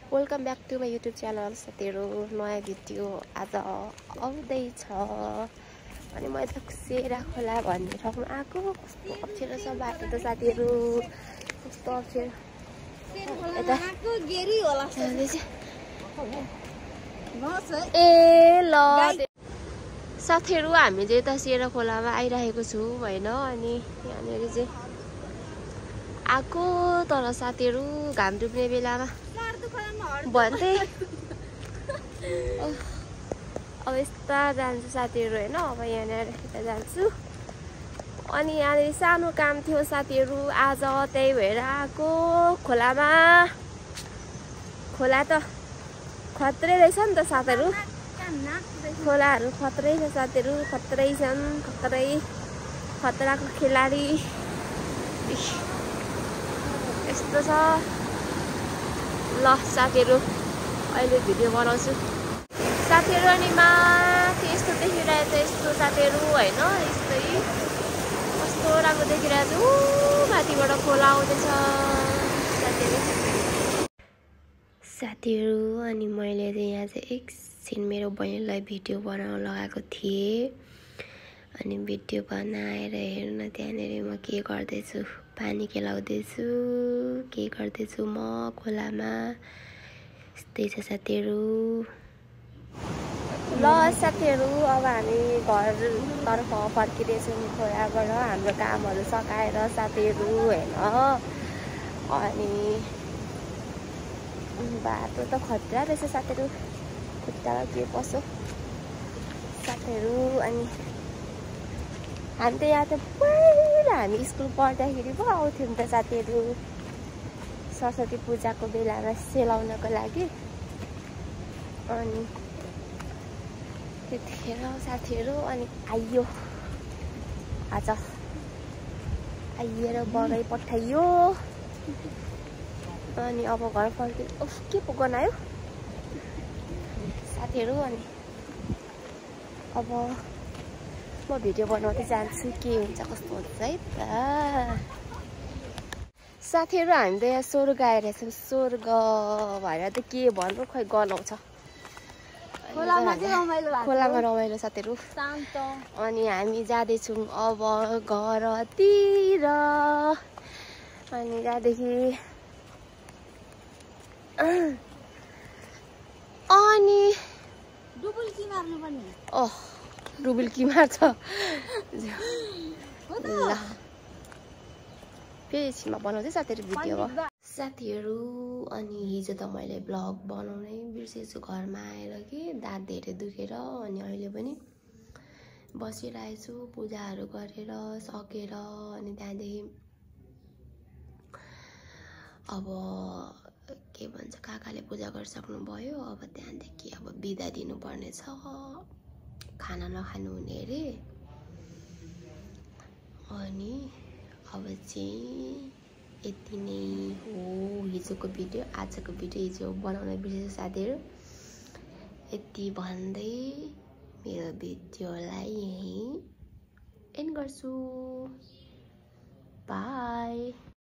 Welcome back to my YouTube channel साथीहरू। नयाँ video आज आउँदैछ अनि म यता सेरा खोला भन्ने ठाउँमा आएको। कस्तो अप्ठ्यारो छ बाटो त साथीहरू, कस्तो अप्ठ्यारो। ए ल साथीहरू, हामी चाहिँ यता सेरा खोलामा आइरहेको छौँ होइन। अनि यहाँनिर चाहिँ आएको, तर साथीहरू घाम डुब्ने बेलामा भन्थे अब यस्ता जान्छु साथीहरू होइन। अब यहाँनिर यता जान्छु अनि यहाँनिर सानो काम थियो साथीहरू आज, त्यही भएर आएको खोलामा। खोला त खत्रै रहेछ नि त साथीहरू, खोलाहरू खत्रै छ साथीहरू, खत्रै छन्, खत्रै खतराको खेलाडी यस्तो छ। ल साथीहरू अहिले भिडियो बनाउँछु साथीहरू। अनि माथि यस्तो देखिरहेको छ, यस्तो साथीहरू होइन, यस्तै कस्तो राम्रो देखिरहेको छ। माथिबाट खोला आउँदैछ साथीहरू। अनि मैले चाहिँ यहाँ चाहिँ एकछिन मेरो बहिनीलाई भिडियो बनाउन लगाएको थिएँ। अनि भिडियो बनाएर हेर्नु त्यहाँनिर म के गर्दैछु, पानी खेलाउँदैछु, के गर्दैछु म खोलामा। यस्तै छ साथीहरू। ल साथीहरू अब हामी घरतर्फ फर्किँदैछौँ खोलाबाट, हाम्रो कामहरू सकाएर साथीहरू होइन। अनि बाटो त खतरा रहेछ साथीहरू, खुट्टामा के पसो साथीहरू। अनि हामी त यहाँ त पहिला हामी स्कुल पढ्दाखेरि पो आउँथ्यौँ त साथीहरू, सरस्वती पूजाको बेलामा सेलाउनको लागि। अनि त्यतिखेर साथीहरू अनि आइयो, आज आइएर बगाइ पठाइयो। अनि अब घर फर्किनु के पो गनायो साथीहरू। अनि अब म भिडियो बनाउँदै जान्छु, के हुन्छ कस्तो हुन्छ है त साथीहरू। हामी त यहाँ स्वर्ग आइरहेछौँ, स्वर्ग भएर त के भन्नु, खोइ गनाउँछ। खोलामा रमाइलो साथीहरू। अनि हामी जाँदैछौँ अब घरतिर। अनि त्यहाँदेखि अनि डुबुल्की मार्नुपर्ने। ओह डुबुल्की मार्छ ल, फेरि एकछिनमा बनाउँदै साथीहरू भिडियो साथीहरू। अनि हिजो त मैले ब्लग बनाउनै बिर्सेछु घरमा आएर कि दाँत धेरै दुखेर। अनि अहिले पनि बसिरहेछु पूजाहरू गरेर सकेर। अनि त्यहाँदेखि अब के भन्छ, काकाले पूजा गरिसक्नु भयो। अब त्यहाँदेखि अब बिदा दिनुपर्ने छ, खाना नखानु हुने अरे। अनि अब चाहिँ यति नै हो हिजोको भिडियो। आजको भिडियो हिजो बनाउन बिर्सेछु साथीहरू। यति भन्दै मेरो भिडियोलाई यहीँ एन्ड गर्छु। बाई।